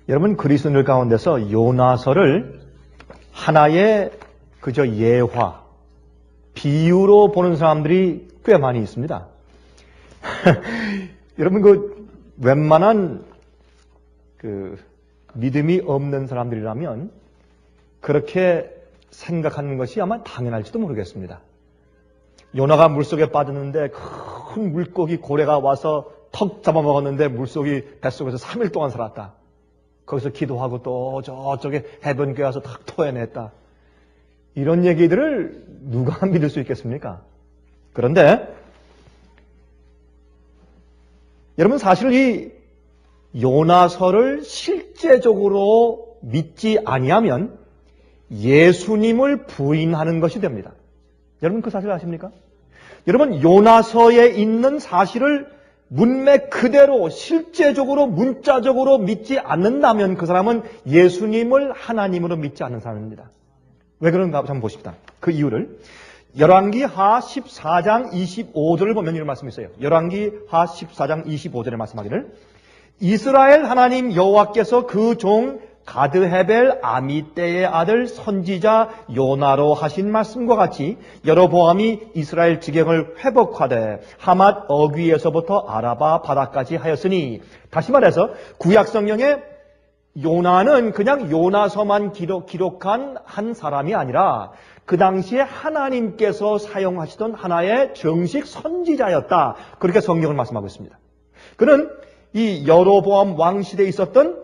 여러분, 그리스도인들 가운데서 요나서를 하나의 그저 예화, 비유로 보는 사람들이 꽤 많이 있습니다. 여러분, 웬만한 믿음이 없는 사람들이라면 그렇게 생각하는 것이 아마 당연할지도 모르겠습니다. 요나가 물속에 빠졌는데 큰 물고기 고래가 와서 턱 잡아먹었는데 물속이 뱃속에서 3일 동안 살았다. 거기서 기도하고 또 저쪽에 해변교에 와서 탁 토해냈다. 이런 얘기들을 누가 믿을 수 있겠습니까? 그런데 여러분, 사실 이 요나서를 실제적으로 믿지 아니하면 예수님을 부인하는 것이 됩니다. 여러분, 그 사실 아십니까? 여러분, 요나서에 있는 사실을 문맥 그대로 실제적으로 문자적으로 믿지 않는다면 그 사람은 예수님을 하나님으로 믿지 않는 사람입니다. 왜 그런가 한번 보십시다. 그 이유를 열왕기하 14장 25절을 보면 이런 말씀이 있어요. 열왕기하 14장 25절에 말씀하기를 이스라엘 하나님 여호와께서 그 종 가드헤벨 아미떼의 아들 선지자 요나로 하신 말씀과 같이 여로보암이 이스라엘 지경을 회복하되 하맛 어귀에서부터 아라바 바다까지 하였으니, 다시 말해서 구약 성경에 요나는 그냥 요나서만 기록한 한 사람이 아니라 그 당시에 하나님께서 사용하시던 하나의 정식 선지자였다. 그렇게 성경을 말씀하고 있습니다. 그는 이 여로보암 왕 시대에 있었던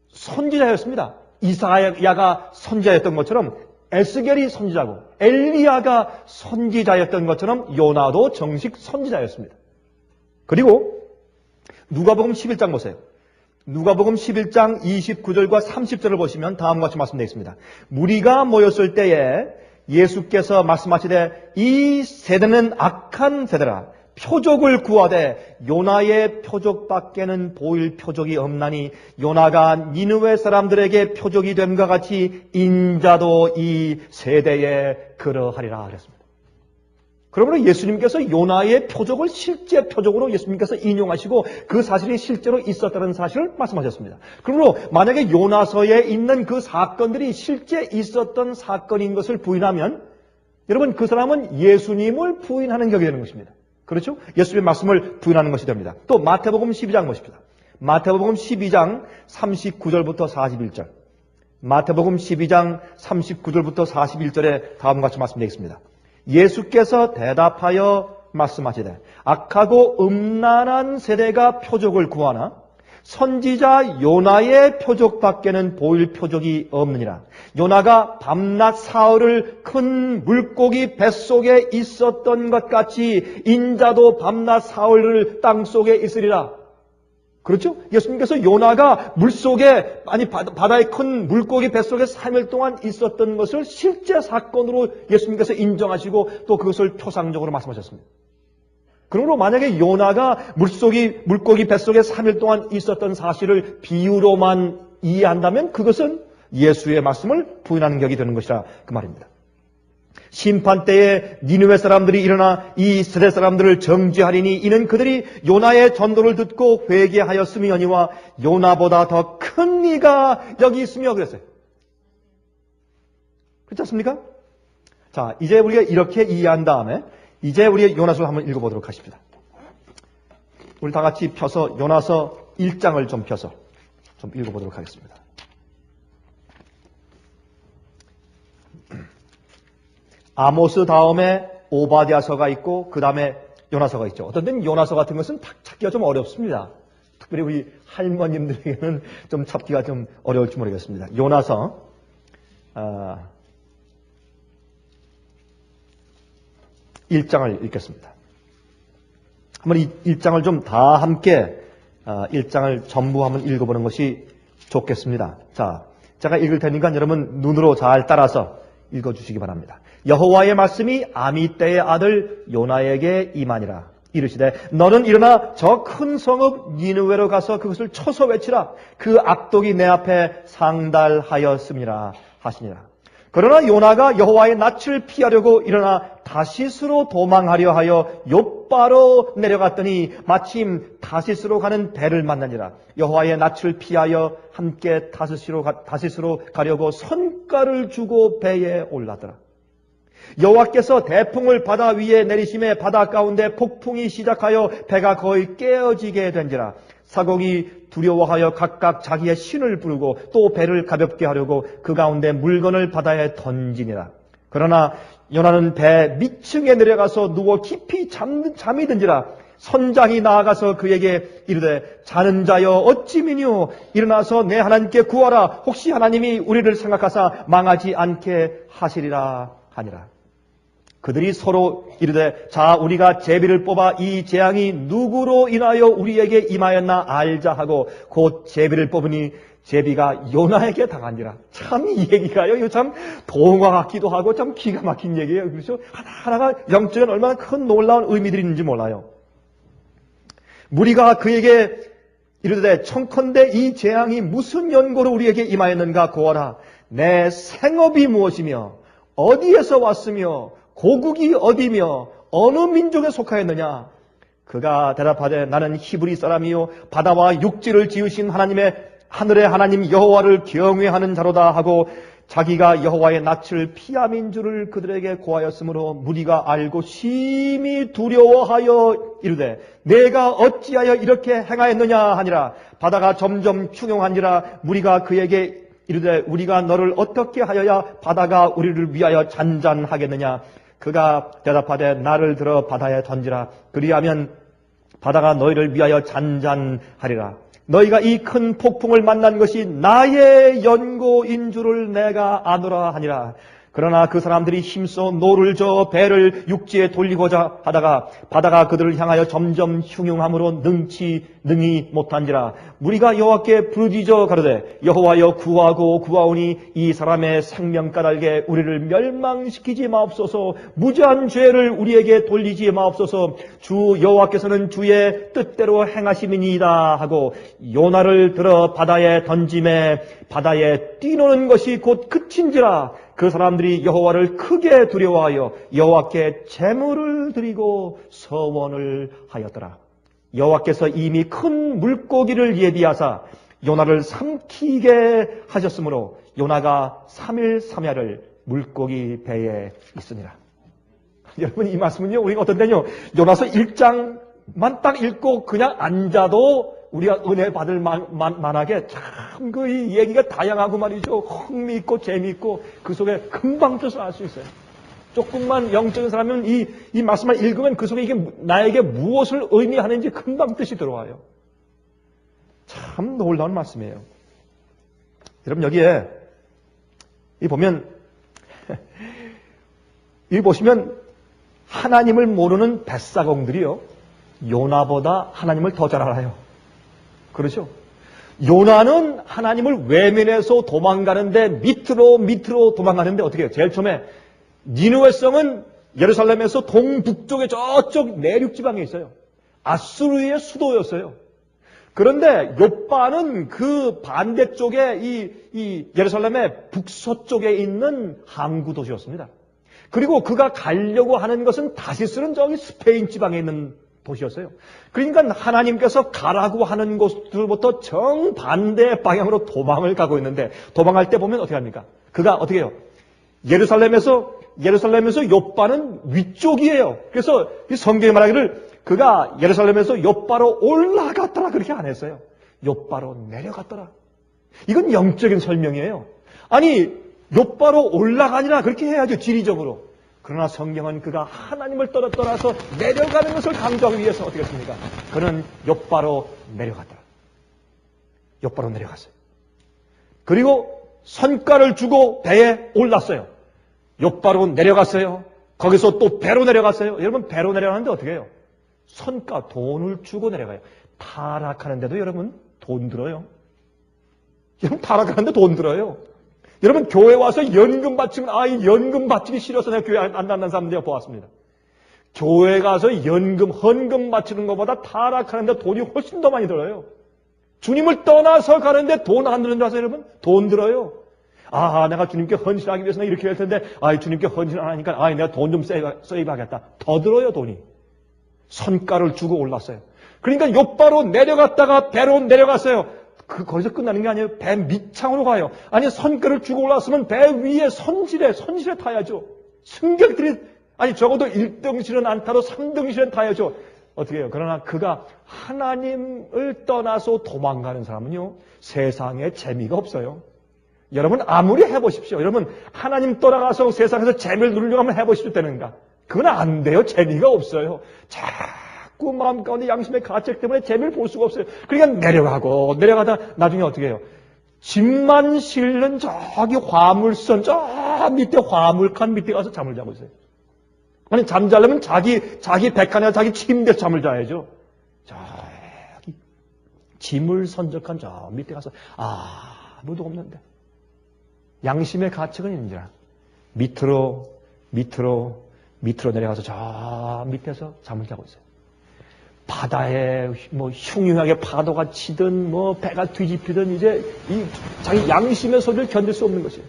선지자였습니다. 이사야가 선지자였던 것처럼 에스겔이 선지자고 엘리야가 선지자였던 것처럼 요나도 정식 선지자였습니다. 그리고 누가복음 11장 보세요. 누가복음 11장 29절과 30절을 보시면 다음과 같이 말씀되어 있습니다. 무리가 모였을 때에 예수께서 말씀하시되 이 세대는 악한 세대라. 표적을 구하되 요나의 표적밖에는 보일 표적이 없나니 요나가 니느웨 사람들에게 표적이 됨과 같이 인자도 이 세대에 그러하리라 그랬습니다. 그러므로 예수님께서 요나의 표적을 실제 표적으로 예수님께서 인용하시고 그 사실이 실제로 있었다는 사실을 말씀하셨습니다. 그러므로 만약에 요나서에 있는 그 사건들이 실제 있었던 사건인 것을 부인하면 여러분, 그 사람은 예수님을 부인하는 격이 되는 것입니다. 그렇죠? 예수님의 말씀을 부인하는 것이 됩니다. 또 마태복음 12장 보십시다. 마태복음 12장 39절부터 41절. 마태복음 12장 39절부터 41절에 다음과 같이 말씀드리겠습니다. 예수께서 대답하여 말씀하시되 악하고 음란한 세대가 표적을 구하나 선지자 요나의 표적밖에는 보일 표적이 없느니라. 요나가 밤낮 사흘을 큰 물고기 뱃속에 있었던 것 같이 인자도 밤낮 사흘을 땅속에 있으리라. 그렇죠? 예수님께서 요나가 물속에, 바다의 큰 물고기 뱃속에 3일 동안 있었던 것을 실제 사건으로 예수님께서 인정하시고 또 그것을 표상적으로 말씀하셨습니다. 그러므로 만약에 요나가 물고기 뱃속에 3일 동안 있었던 사실을 비유로만 이해한다면 그것은 예수의 말씀을 부인하는 격이 되는 것이라 그 말입니다. 심판 때에 니느웨 사람들이 일어나 이 세대 사람들을 정죄하리니 이는 그들이 요나의 전도를 듣고 회개하였음이니와 요나보다 더 큰 이가 여기 있으며 그랬어요. 그렇지 않습니까? 자, 이제 우리가 이렇게 이해한 다음에 이제 우리 요나서를 한번 읽어보도록 하십시다. 우리 다 같이 펴서 요나서 1장을 좀 펴서 좀 읽어보도록 하겠습니다. 아모스 다음에 오바댜서가 있고 그 다음에 요나서가 있죠. 어떤 때는 요나서 같은 것은 찾기가 좀 어렵습니다. 특별히 우리 할머님들에게는 좀 찾기가 좀 어려울지 모르겠습니다. 요나서 1장을 읽겠습니다. 한번 이 1장을 좀 다 함께 1장을 전부 한번 읽어보는 것이 좋겠습니다. 자, 제가 읽을 테니까 여러분 눈으로 잘 따라서 읽어주시기 바랍니다. 여호와의 말씀이 아미떼의 아들 요나에게 임하니라. 이르시되 너는 일어나 저 큰 성읍 니느웨로 가서 그것을 쳐서 외치라. 그 악독이 내 앞에 상달하였음이라 하시니라. 그러나 요나가 여호와의 낯을 피하려고 일어나 다시스로 도망하려 하여 욥바로 내려갔더니 마침 다시스로 가는 배를 만나니라. 여호와의 낯을 피하여 함께 다시스로 가려고 선가를 주고 배에 올라더라. 여호와께서 대풍을 바다 위에 내리심에 바다 가운데 폭풍이 시작하여 배가 거의 깨어지게 된지라. 사공이 두려워하여 각각 자기의 신을 부르고 또 배를 가볍게 하려고 그 가운데 물건을 바다에 던지니라. 그러나 요나는 배 밑층에 내려가서 누워 깊이 잠이 든지라. 선장이 나아가서 그에게 이르되 자는 자여 어찌 미뇨 일어나서 내 하나님께 구하라. 혹시 하나님이 우리를 생각하사 망하지 않게 하시리라 하니라. 그들이 서로 이르되 자 우리가 제비를 뽑아 이 재앙이 누구로 인하여 우리에게 임하였나 알자 하고 곧 제비를 뽑으니 제비가 요나에게 당한지라. 참 이 얘기가요. 이거 참 동화 같기도 하고 참 기가 막힌 얘기예요. 그렇죠? 하나하나가 영적인 얼마나 큰 놀라운 의미들이 있는지 몰라요. 무리가 그에게 이르되 청컨대 이 재앙이 무슨 연고로 우리에게 임하였는가 고하라. 내 생업이 무엇이며 어디에서 왔으며 고국이 어디며 어느 민족에 속하였느냐. 그가 대답하되 나는 히브리 사람이요 바다와 육지를 지으신 하늘의 하나님 여호와를 경외하는 자로다 하고 자기가 여호와의 낯을 피함인 줄을 그들에게 고하였으므로 무리가 알고 심히 두려워하여 이르되 내가 어찌하여 이렇게 행하였느냐 하니라. 바다가 점점 충용한지라. 무리가 그에게 이르되 우리가 너를 어떻게 하여야 바다가 우리를 위하여 잔잔하겠느냐. 그가 대답하되 나를 들어 바다에 던지라. 그리하면 바다가 너희를 위하여 잔잔하리라. 너희가 이 큰 폭풍을 만난 것이 나의 연고인 줄을 내가 아노라 하니라. 그러나 그 사람들이 힘써 노를 저어 배를 육지에 돌리고자 하다가 바다가 그들을 향하여 점점 흉흉함으로 능히 못한지라. 무리가 여호와께 부르짖어 가로되 여호와여 구하고 구하오니 이 사람의 생명 까닭에 우리를 멸망시키지 마옵소서. 무죄한 죄를 우리에게 돌리지 마옵소서. 주 여호와께서는 주의 뜻대로 행하심이니이다 하고 요나를 들어 바다에 던짐에 바다에 뛰노는 것이 곧 그친지라. 그 사람들이 여호와를 크게 두려워하여 여호와께 제물을 드리고 서원을 하였더라. 여호와께서 이미 큰 물고기를 예비하사 요나를 삼키게 하셨으므로 요나가 3일 3야를 물고기 배에 있으니라. 여러분 이 말씀은요 우리가 어떤 때는요 요나서 1장만 딱 읽고 그냥 앉아도 우리가 은혜 받을 만하게 참 그 얘기가 다양하고 말이죠. 흥미있고 재미있고 그 속에 금방 뜻을 알 수 있어요. 조금만 영적인 사람은 이 말씀을 읽으면 그 속에 이게 나에게 무엇을 의미하는지 금방 뜻이 들어와요. 참 놀라운 말씀이에요. 여러분 여기에 보면 여기 보시면 하나님을 모르는 뱃사공들이요 요나보다 하나님을 더 잘 알아요. 그렇죠? 요나는 하나님을 외면해서 도망가는데 밑으로 도망가는데 어떻게 해요? 제일 처음에 니느웨 성은 예루살렘에서 동북쪽에 저쪽 내륙 지방에 있어요. 아수르의 수도였어요. 그런데 욥바는 그 반대쪽에 이 예루살렘의 북서쪽에 있는 항구 도시였습니다. 그리고 그가 가려고 하는 것은 다시스는 저기 스페인 지방에 있는 도시였어요. 그러니까 하나님께서 가라고 하는 곳들부터 정반대 방향으로 도망을 가고 있는데 도망할 때 보면 어떻게 합니까? 그가 어떻게 해요? 예루살렘에서 욥바는 위쪽이에요. 그래서 이 성경이 말하기를 그가 예루살렘에서 욥바로 올라갔더라 그렇게 안 했어요. 욥바로 내려갔더라. 이건 영적인 설명이에요. 아니 욥바로 올라가니라 그렇게 해야죠 지리적으로. 그러나 성경은 그가 하나님을 떠나서 내려가는 것을 강조하기 위해서 어떻게 했습니까? 그는 욥바로 내려갔더라. 욥바로 내려갔어요. 그리고 선가를 주고 배에 올랐어요. 욥바로 내려갔어요. 거기서 또 배로 내려갔어요. 여러분 배로 내려가는데 어떻게 해요? 선가 돈을 주고 내려가요. 타락하는데도 여러분 돈 들어요. 여러분 타락하는데 돈 들어요. 여러분 교회 와서 연금 바치면 이 연금 바치기 싫어서 내가 교회 안 간다는 사람들 제가 보았습니다. 교회 가서 헌금 바치는 것보다 타락하는데 돈이 훨씬 더 많이 들어요. 주님을 떠나서 가는데 돈 안 드는 줄 아세요 여러분? 돈 들어요. 내가 주님께 헌신하기 위해서는 이렇게 할 텐데, 주님께 헌신 안 하니까, 내가 돈 좀 세이브하겠다. 더 들어요, 돈이. 선가를 주고 올랐어요. 그러니까 욥바로 내려갔다가 배로 내려갔어요. 거기서 끝나는 게 아니에요. 배 밑창으로 가요. 아니, 선가를 주고 올랐으면 배 위에 선실에 타야죠. 승객들이, 적어도 1등실은 안 타도 3등실은 타야죠. 어떻게 해요? 그러나 그가 하나님을 떠나서 도망가는 사람은요, 세상에 재미가 없어요. 여러분, 아무리 해보십시오. 여러분, 하나님 떠나가서 세상에서 재미를 누리려고 하면 해보십시오. 되는가? 그건 안 돼요. 재미가 없어요. 자꾸 마음 가운데 양심의 가책 때문에 재미를 볼 수가 없어요. 그러니까 내려가다 나중에 어떻게 해요? 짐만 실는 저기 화물선, 저 밑에 화물칸 밑에 가서 잠을 자고 있어요. 아니, 잠자려면 자기 백칸이나 자기 침대에서 잠을 자야죠. 저기 짐을 선적한 저 밑에 가서 아무도 없는데 양심의 가책은 있는지라 밑으로 내려가서 저 밑에서 잠을 자고 있어요. 바다에 흉흉하게 파도가 치든 배가 뒤집히든 이제 자기 양심의 소리를 견딜 수 없는 것이에요.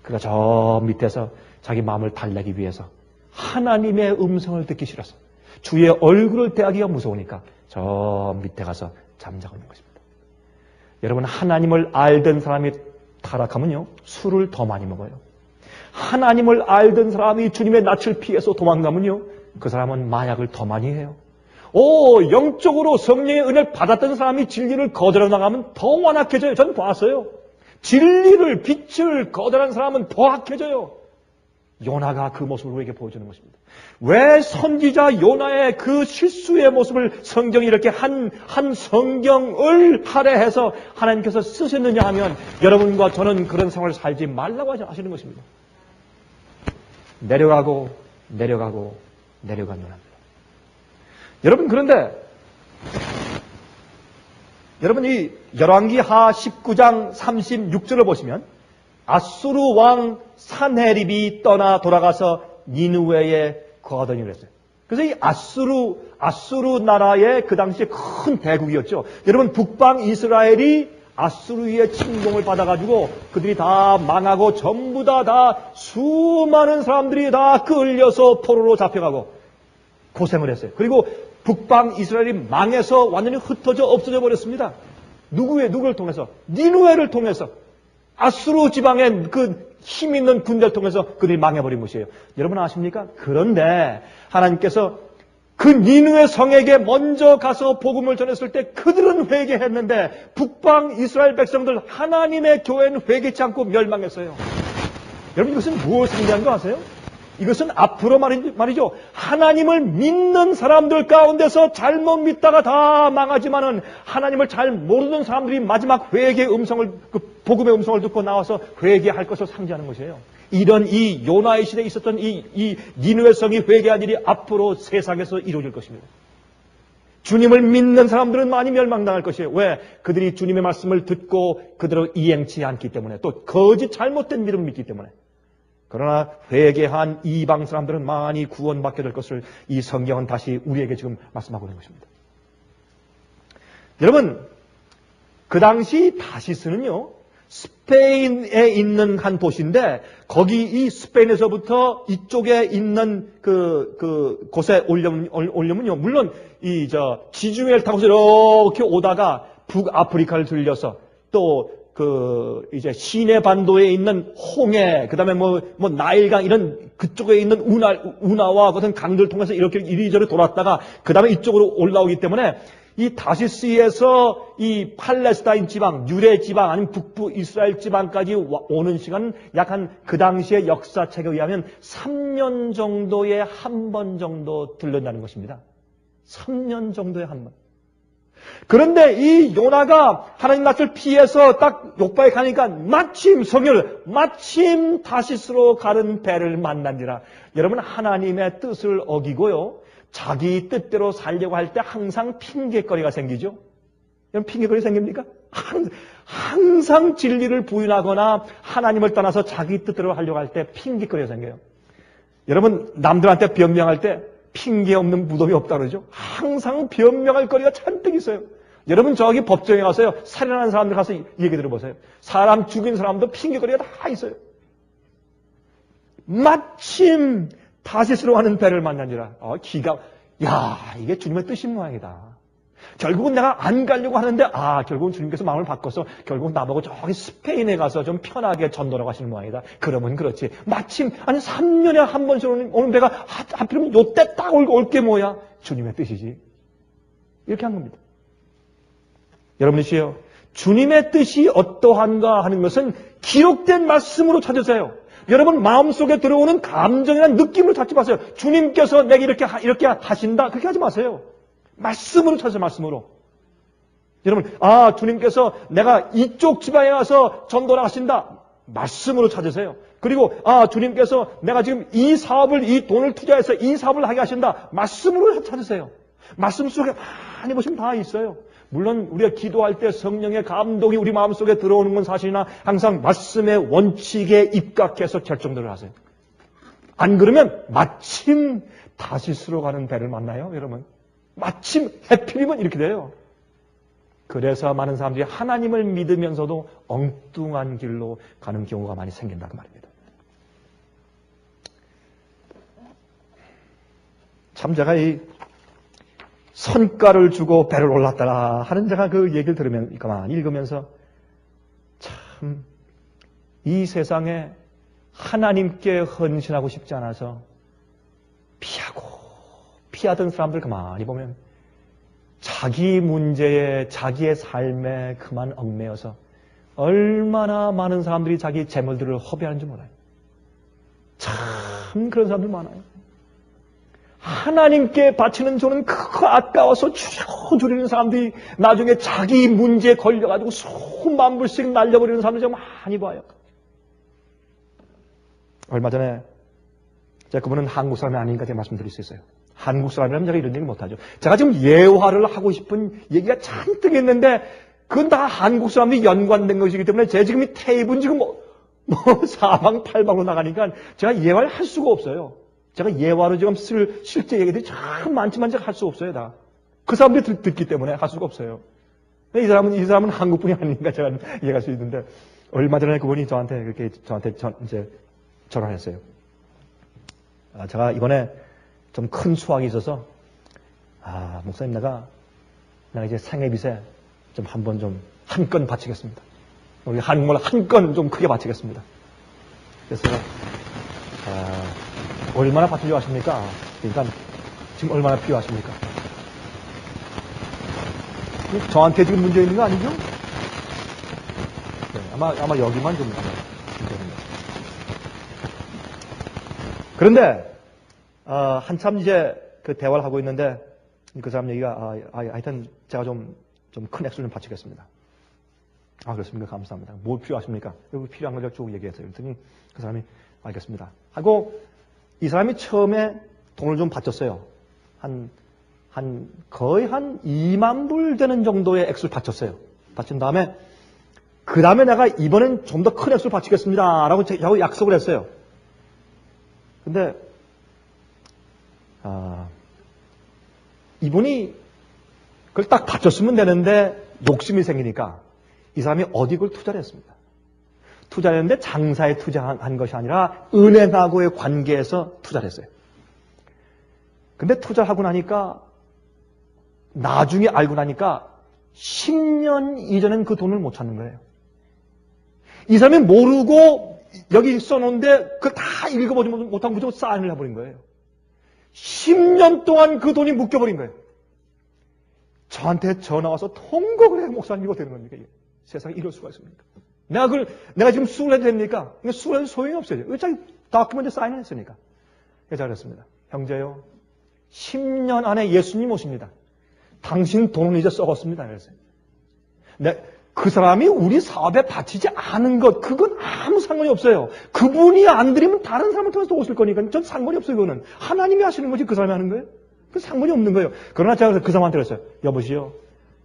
그가 저 밑에서 자기 마음을 달래기 위해서 하나님의 음성을 듣기 싫어서 주의 얼굴을 대하기가 무서우니까 저 밑에 가서 잠자고 있는 것입니다. 여러분, 하나님을 알던 사람이 타락하면요, 술을 더 많이 먹어요. 하나님을 알던 사람이 주님의 낯을 피해서 도망가면요, 그 사람은 마약을 더 많이 해요. 영적으로 성령의 은혜를 받았던 사람이 진리를 거절하고 나가면 더 완악해져요. 전 봤어요. 진리를, 빛을 거절한 사람은 더 악해져요. 요나가 그 모습을 우리에게 보여주는 것입니다. 왜 선지자 요나의 그 실수의 모습을 성경이 이렇게 한 성경을 할애해서 하나님께서 쓰셨느냐 하면 여러분과 저는 그런 생활을 살지 말라고 하시는 것입니다. 내려가고 내려간 요나입니다. 여러분, 그런데 여러분, 이 열왕기하 19장 36절을 보시면 아수르 왕 산헤립이 떠나 돌아가서 니느웨에 거하더니 그랬어요. 그래서 이 아수르 나라의 그 당시에 큰 대국이었죠. 여러분, 북방 이스라엘이 아수르의 침공을 받아가지고 그들이 다 망하고 전부 다 수많은 사람들이 다 끌려서 포로로 잡혀가고 고생을 했어요. 그리고 북방 이스라엘이 망해서 완전히 흩어져 없어져 버렸습니다. 누구를 통해서? 니느웨를 통해서. 아수르 지방의 그 힘 있는 군대를 통해서 그들이 망해버린 것이에요. 여러분 아십니까? 그런데 하나님께서 그 니느웨 성에게 먼저 가서 복음을 전했을 때 그들은 회개했는데 북방 이스라엘 백성들, 하나님의 교회는 회개치 않고 멸망했어요. 여러분, 이것은 무엇을 의미하는 거 아세요? 이것은 앞으로 말이죠. 하나님을 믿는 사람들 가운데서 잘못 믿다가 다 망하지만은 하나님을 잘 모르는 사람들이 마지막 회개의 음성을, 복음의 음성을 듣고 나와서 회개할 것을 상징하는 것이에요. 이런 이 요나의 시대에 있었던 이 니느웨 성이 회개한 일이 앞으로 세상에서 이루어질 것입니다. 주님을 믿는 사람들은 많이 멸망당할 것이에요. 왜? 그들이 주님의 말씀을 듣고 그대로 이행치 않기 때문에, 또 거짓 잘못된 믿음을 믿기 때문에. 그러나 회개한 이방 사람들은 많이 구원받게 될 것을 이 성경은 다시 우리에게 지금 말씀하고 있는 것입니다. 여러분, 그 당시 다시스는요, 스페인에 있는 한 도시인데, 거기 이 스페인에서부터 이쪽에 있는 곳에 오려면요, 물론 지중해를 타고서 이렇게 오다가 북아프리카를 들려서 또 이제 시내 반도에 있는 홍해, 그 다음에 나일강, 이런 그쪽에 있는 운하와 같은 강들을 통해서 이렇게 이리저리 돌았다가, 그 다음에 이쪽으로 올라오기 때문에, 이 다시스에서 이 팔레스타인 지방, 유대 지방, 아니면 북부 이스라엘 지방까지 오는 시간은 약 그 당시의 역사책에 의하면 3년 정도에 한 번 정도 들른다는 것입니다. 3년 정도에 한 번. 그런데 이 요나가 하나님 낯을 피해서 딱 욥바에 가니까 마침 다시스로 가는 배를 만난지라. 여러분, 하나님의 뜻을 어기고요, 자기 뜻대로 살려고 할 때 항상 핑계거리가 생기죠. 여러분, 핑계거리 생깁니까? 항상 진리를 부인하거나 하나님을 떠나서 자기 뜻대로 하려고 할 때 핑계거리가 생겨요. 여러분, 남들한테 변명할 때 핑계 없는 무덤이 없다 그러죠. 항상 변명할 거리가 잔뜩 있어요. 여러분 저기 법정에 가서요. 살인하는 사람들 가서 얘기 들어보세요. 사람 죽인 사람도 핑계거리가 다 있어요. 마침 다시스로 하는 배를 만난지라. 이게 주님의 뜻인 모양이다. 결국은 내가 안 가려고 하는데 결국은 주님께서 마음을 바꿔서 결국은 나보고 저기 스페인에 가서 좀 편하게 전도라고 하시는 모양이다. 그러면 그렇지. 마침 3년에 한 번씩 오는 배가 하필이면 요때 딱 올 게 뭐야? 주님의 뜻이지. 이렇게 한 겁니다. 여러분이시여, 주님의 뜻이 어떠한가 하는 것은 기록된 말씀으로 찾으세요. 여러분 마음속에 들어오는 감정이나 느낌으로 찾지 마세요. 주님께서 내게 이렇게 하신다. 그렇게 하지 마세요. 말씀으로 찾으세요. 말씀으로. 여러분 주님께서 내가 이쪽 지방에 가서 전도를 하신다. 말씀으로 찾으세요. 그리고 주님께서 내가 지금 이 돈을 투자해서 이 사업을 하게 하신다. 말씀으로 찾으세요. 말씀 속에 많이 보시면 다 있어요. 물론 우리가 기도할 때 성령의 감동이 우리 마음속에 들어오는 건 사실이나 항상 말씀의 원칙에 입각해서 결정들을 하세요. 안 그러면 마침 다시스로 가는 배를 만나요. 여러분. 마침 해필이면 이렇게 돼요. 그래서 많은 사람들이 하나님을 믿으면서도 엉뚱한 길로 가는 경우가 많이 생긴다고 말입니다. 참 제가 이 선가를 주고 배를 올랐더라 하는 제가 그 얘기를 들으면 가만히 읽으면서 참 이 세상에 하나님께 헌신하고 싶지 않아서 피하던 사람들 가만히 보면 자기 문제에 자기의 삶에 그만 얽매여서 얼마나 많은 사람들이 자기 재물들을 허비하는지 몰라요. 참 그런 사람들 많아요. 하나님께 바치는 돈은 크고 아까워서 줄이는 사람들이 나중에 자기 문제에 걸려가지고 수만 불씩 날려버리는 사람들 제가 많이 봐요. 얼마 전에 제가 그분은 한국 사람이 아닌가 제가 말씀드릴 수 있어요. 한국 사람이라면 제가 이런 얘기 못하죠. 제가 지금 예화를 하고 싶은 얘기가 잔뜩 있는데 그건 다 한국 사람들이 연관된 것이기 때문에 제 지금 이 테이프는 지금 사방팔방으로 나가니까 제가 예화를 할 수가 없어요. 제가 예화로 지금 쓸 실제 얘기들이 참 많지만 제가 할 수 없어요, 다. 그 사람들이 듣기 때문에 할 수가 없어요. 이 사람은 한국 분이 아닌가 제가 이해할 수 있는데, 얼마 전에 그분이 저한테 이제 전화했어요. 제가 이번에 좀 큰 수확이 있어서, 목사님 내가 이제 생애빚에 좀 한번 좀 한 건 바치겠습니다. 우리 한국말 한 건 좀 크게 바치겠습니다. 그래서, 얼마나 바치려고 하십니까? 그러니까 지금 얼마나 필요하십니까? 저한테 지금 문제 있는 거 아니죠? 네, 아마 여기만 좀 문제입니다. 그런데 한참 이제 그 대화를 하고 있는데 그 사람 얘기가 하여튼 제가 좀 큰 액수를 좀 바치겠습니다. 그렇습니까? 감사합니다. 뭘 필요하십니까? 여기 필요한 걸 쭉 얘기했어요. 그랬더니 그 사람이 알겠습니다. 하고 이 사람이 처음에 돈을 좀 바쳤어요. 거의 한 2만 불 되는 정도의 액수를 바쳤어요. 바친 다음에, 그 다음에 내가 이번엔 좀 더 큰 액수를 바치겠습니다. 라고 약속을 했어요. 근데, 이분이 그걸 딱 바쳤으면 되는데 욕심이 생기니까 이 사람이 어디 그걸 투자를 했습니다. 투자를 했는데 장사에 투자한 것이 아니라 은행하고의 관계에서 투자를 했어요. 근데 투자를 하고 나니까 나중에 알고 나니까 10년 이전엔 그 돈을 못 찾는 거예요. 이 사람이 모르고 여기 써놓은데 그걸 다 읽어보지 못하고 무조건 사인을 해버린 거예요. 10년 동안 그 돈이 묶여버린 거예요. 저한테 전화 와서 통곡을 해요. 목사님 이거 되는 겁니까? 세상에 이럴 수가 있습니까? 내가 지금 수를 해도 됩니까? 수를 해도 소용이 없어요. 어차피 다큐멘트 사인을 했으니까. 그래서 그랬습니다. 형제요, 10년 안에 예수님 오십니다. 당신 돈은 이제 썩었습니다. 그랬어요. 그 사람이 우리 사업에 바치지 않은 것, 그건 아무 상관이 없어요. 그분이 안 드리면 다른 사람을 통해서 오실 거니까 전 상관이 없어요. 그거는 하나님이 하시는 거지 그 사람이 하는 거예요. 그 상관이 없는 거예요. 그러나 제가 그 사람한테 그랬어요. 여보시오,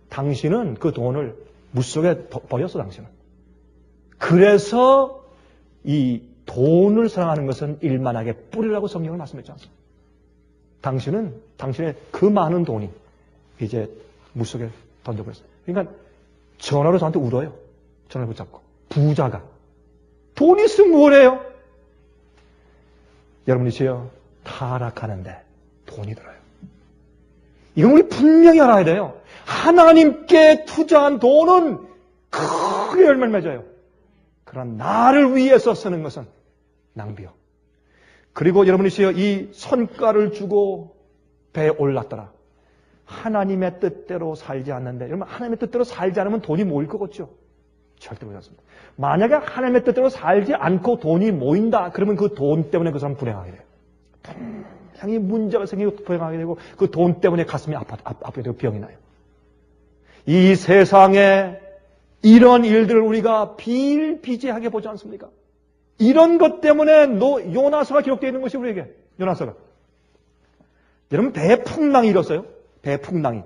당신은 그 돈을 물속에 버렸어, 당신은. 그래서 이 돈을 사랑하는 것은 일만하게 뿌리라고 성경을 말씀했지 않습니까? 당신의 그 많은 돈이 이제 물속에 던져버렸어요. 그러니까 전화로 저한테 울어요. 전화를 붙잡고. 부자가. 돈 있으면 뭘 해요? 여러분이시여, 타락하는데 돈이 들어요. 이건 우리 분명히 알아야 돼요. 하나님께 투자한 돈은 크게 열매를 맺어요. 그러나 나를 위해서 쓰는 것은 낭비요. 그리고 여러분이시여, 이 선가를 주고 배에 올랐더라. 하나님의 뜻대로 살지 않는데, 여러분 하나님의 뜻대로 살지 않으면 돈이 모일 것 같죠? 절대 그렇지 않습니다. 만약에 하나님의 뜻대로 살지 않고 돈이 모인다, 그러면 그 돈 때문에 그 사람 불행하게 돼요. 분명히 문제가 생기고 불행하게 되고 그 돈 때문에 가슴이 아프게 되고 병이 나요. 이 세상에 이런 일들을 우리가 비일비재하게 보지 않습니까? 이런 것 때문에 요나서가 기록되어 있는 것이 우리에게, 요나서가. 여러분, 배에 풍랑이 일었어요. 배에 풍랑이.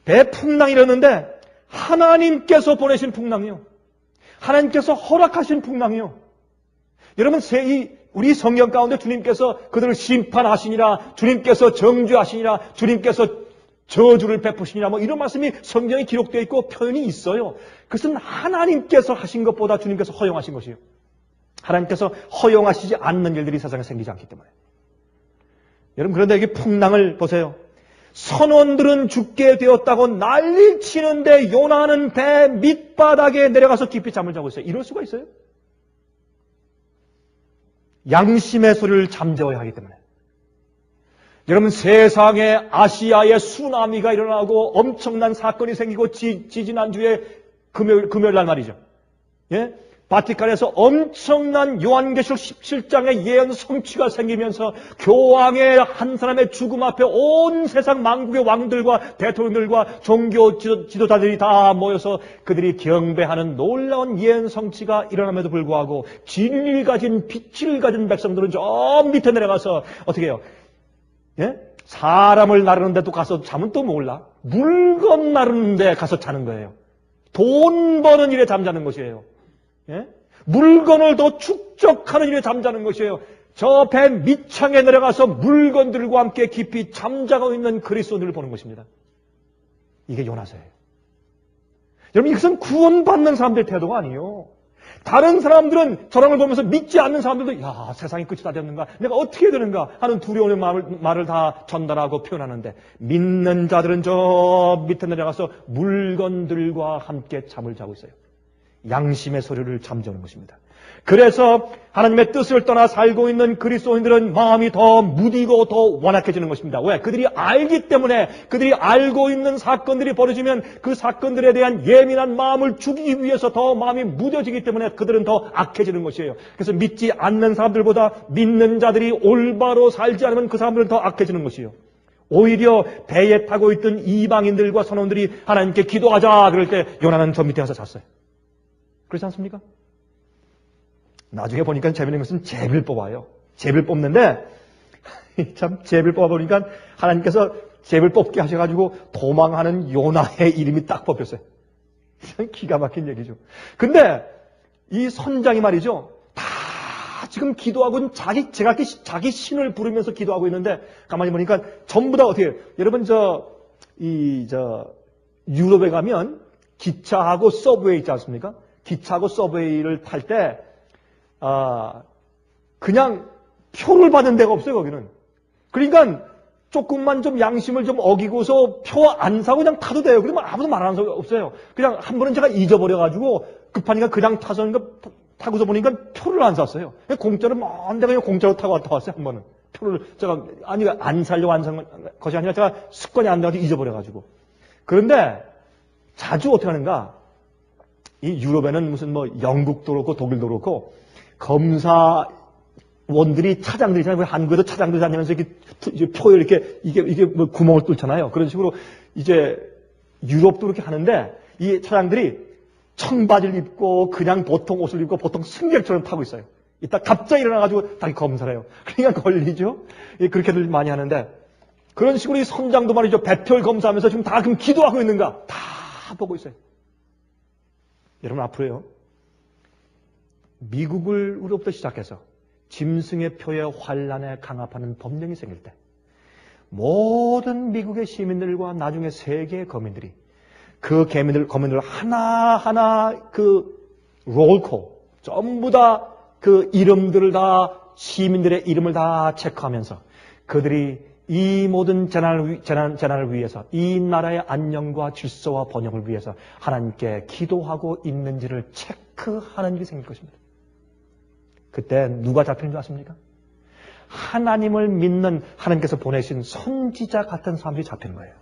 배에 풍랑이 일었는데 하나님께서 보내신 풍랑이요. 하나님께서 허락하신 풍랑이요. 여러분, 우리 성경 가운데 주님께서 그들을 심판하시니라, 주님께서 정죄하시니라, 주님께서 저주를 베푸시니라, 뭐 이런 말씀이 성경에 기록되어 있고 표현이 있어요. 그것은 하나님께서 하신 것보다 주님께서 허용하신 것이에요. 하나님께서 허용하시지 않는 일들이 세상에 생기지 않기 때문에. 여러분, 그런데 여기 풍랑을 보세요. 선원들은 죽게 되었다고 난리 치는데 요나는 배 밑바닥에 내려가서 깊이 잠을 자고 있어요. 이럴 수가 있어요? 양심의 소리를 잠재워야 하기 때문에. 여러분, 세상에 아시아에 쓰나미가 일어나고 엄청난 사건이 생기고 지지난주에 금요일 날 말이죠. 예? 바티칸에서 엄청난 요한계시록 17장의 예언 성취가 생기면서 교황의 한 사람의 죽음 앞에 온 세상 만국의 왕들과 대통령들과 종교 지도자들이 다 모여서 그들이 경배하는 놀라운 예언 성취가 일어남에도 불구하고 진리를 가진 빛을 가진 백성들은 저 밑에 내려가서 어떻게 해요? 예? 사람을 나르는 데도 가서 자면 또 몰라. 물건 나르는 데 가서 자는 거예요. 돈 버는 일에 잠자는 것이에요. 예? 물건을 더 축적하는 일에 잠자는 것이에요. 저 배 밑창에 내려가서 물건들과 함께 깊이 잠자고 있는 그리스도인들을 보는 것입니다. 이게 요나서예요. 여러분, 이것은 구원받는 사람들의 태도가 아니에요. 다른 사람들은 저런 걸 보면서 믿지 않는 사람들도 야, 세상이 끝이 다 됐는가? 내가 어떻게 해야 되는가? 하는 두려움의 말을 다 전달하고 표현하는데 믿는 자들은 저 밑에 내려가서 물건들과 함께 잠을 자고 있어요. 양심의 소리를 잠재우는 것입니다. 그래서 하나님의 뜻을 떠나 살고 있는 그리스도인들은 마음이 더 무디고 더 완악해지는 것입니다. 왜? 그들이 알기 때문에, 그들이 알고 있는 사건들이 벌어지면 그 사건들에 대한 예민한 마음을 죽이기 위해서 더 마음이 무뎌지기 때문에 그들은 더 악해지는 것이에요. 그래서 믿지 않는 사람들보다 믿는 자들이 올바로 살지 않으면 그 사람들은 더 악해지는 것이에요. 오히려 배에 타고 있던 이방인들과 선원들이 하나님께 기도하자 그럴 때 요나는 저 밑에 가서 잤어요. 그렇지 않습니까? 나중에 보니까 재밌는 것은 제비를 뽑아요. 제비를 뽑는데 참 제비를 뽑아보니까 하나님께서 제비를 뽑게 하셔가지고 도망하는 요나의 이름이 딱 뽑혔어요. 참 기가 막힌 얘기죠. 근데 이 선장이 말이죠. 다 지금 기도하고 자기 신을 부르면서 기도하고 있는데 가만히 보니까 전부 다 어떻게 해요? 여러분 유럽에 가면 기차하고 서브웨이 있지 않습니까? 기차하고 서브웨이를 탈 때, 그냥 표를 받는 데가 없어요, 거기는. 그러니까 조금만 좀 양심을 좀 어기고서 표 안 사고 그냥 타도 돼요. 그러면 아무도 말하는 사람이 없어요. 그냥 한 번은 제가 잊어버려가지고 급하니까 그냥 타고서 보니까 표를 안 샀어요. 공짜로 먼 데 그냥 공짜로 타고 왔다 왔어요, 한 번은. 표를 제가, 안 살려고 안 산 것이 아니라 제가 습관이 안 돼가지고 잊어버려가지고. 그런데 자주 어떻게 하는가? 이 유럽에는 무슨 영국도 그렇고 독일도 그렇고 검사원들이 차장들이잖아요. 한국에도 차장들 다니면서 이렇게 표에 이게 구멍을 뚫잖아요. 그런 식으로 이제 유럽도 그렇게 하는데 이 차장들이 청바지를 입고 그냥 보통 옷을 입고 보통 승객처럼 타고 있어요. 이따 갑자기 일어나가지고 다시 검사를 해요. 그러니까 걸리죠. 그렇게들 많이 하는데 그런 식으로 이 선장도 말이죠. 배표를 검사하면서 지금 다 그럼 기도하고 있는가? 다 보고 있어요. 여러분, 앞으로요, 미국을 우리로부터 시작해서 짐승의 표에 환란에 강압하는 법령이 생길 때 모든 미국의 시민들과 나중에 세계의 거민들이 그 거민들 하나하나 그 롤콜, 전부 다 그 이름들을 다, 시민들의 이름을 다 체크하면서 그들이 이 모든 재난을 위해서, 이 나라의 안녕과 질서와 번영을 위해서 하나님께 기도하고 있는지를 체크하는 일이 생길 것입니다. 그때 누가 잡히는 줄 아십니까? 하나님을 믿는, 하나님께서 보내신 선지자 같은 사람들이 잡히는 거예요.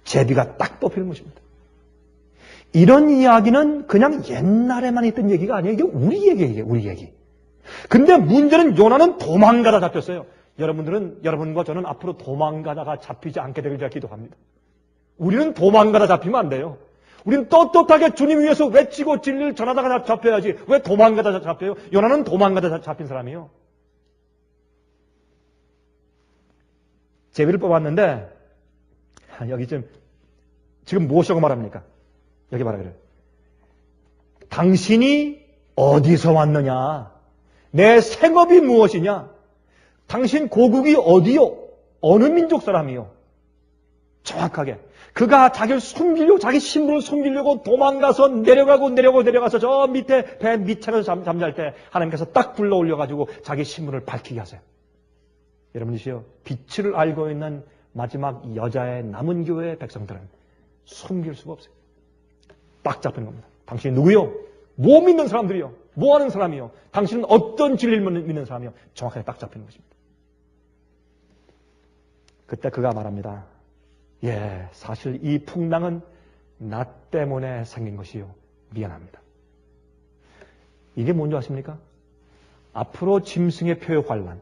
제비가 딱 뽑히는 것입니다. 이런 이야기는 그냥 옛날에만 있던 얘기가 아니에요. 이게 우리 얘기예요, 우리 얘기. 근데 문제는 요나는 도망가다 잡혔어요. 여러분과 저는 앞으로 도망가다가 잡히지 않게 되길 제가 기도합니다. 우리는 도망가다 잡히면 안 돼요. 우리는 떳떳하게 주님 위해서 외치고 진리를 전하다가 잡혀야지. 왜 도망가다 잡혀요? 요나는 도망가다 잡힌 사람이에요. 제비를 뽑았는데, 여기 지금 무엇이라고 말합니까? 여기 말하기를. 당신이 어디서 왔느냐? 내 생업이 무엇이냐? 당신 고국이 어디요? 어느 민족 사람이요? 정확하게. 그가 자기를 숨기려고, 자기 신분을 숨기려고 도망가서 내려가서 저 밑에 배 밑창에서 잠잘 때 하나님께서 딱 불러 올려가지고 자기 신분을 밝히게 하세요. 여러분이시여, 빛을 알고 있는 마지막 여자의 남은 교회의 백성들은 숨길 수가 없어요. 딱 잡힌 겁니다. 당신이 누구요? 뭐 믿는 사람들이요? 뭐 하는 사람이요? 당신은 어떤 진리를 믿는 사람이요? 정확하게 딱 잡히는 것입니다. 그때 그가 말합니다. 예, 사실 이 풍랑은 나 때문에 생긴 것이요. 미안합니다. 이게 뭔지 아십니까? 앞으로 짐승의 표의 환란,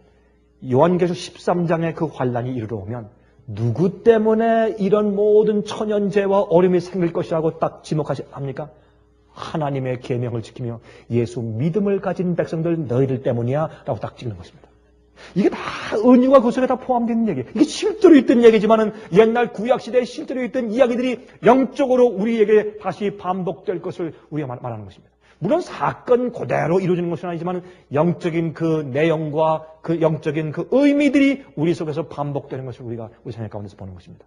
요한계시록 13장의 그 환란이 이르러 오면 누구 때문에 이런 모든 천연재와 어려움이 생길 것이라고 딱 지목합니까? 하나님의 계명을 지키며 예수 믿음을 가진 백성들 너희들 때문이야 라고 딱 찍는 것입니다. 이게 다 은유가 그 속에 다 포함되는 얘기예요. 이게 실제로 있던 얘기지만은 옛날 구약시대에 실제로 있던 이야기들이 영적으로 우리에게 다시 반복될 것을 우리가 말하는 것입니다. 물론 사건 그대로 이루어지는 것은 아니지만 영적인 그 내용과 그 영적인 그 의미들이 우리 속에서 반복되는 것을 우리가 우리 생각 가운데서 보는 것입니다.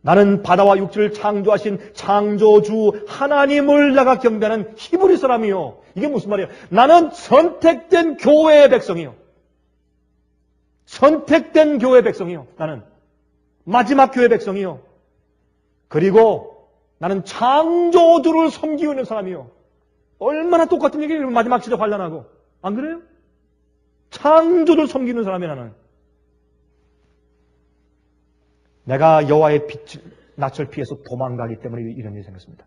나는 바다와 육지를 창조하신 창조주 하나님을 내가 경배하는 히브리 사람이요. 이게 무슨 말이에요? 나는 선택된 교회의 백성이요. 선택된 교회의 백성이요. 나는 마지막 교회의 백성이요. 그리고 나는 창조주를 섬기고 있는 사람이요. 얼마나 똑같은 얘기를 마지막 시대 환란하고. 안 그래요? 창조주를 섬기는 사람이야 나는. 내가 여호와의 낯을 피해서 도망가기 때문에 이런 일이 생겼습니다.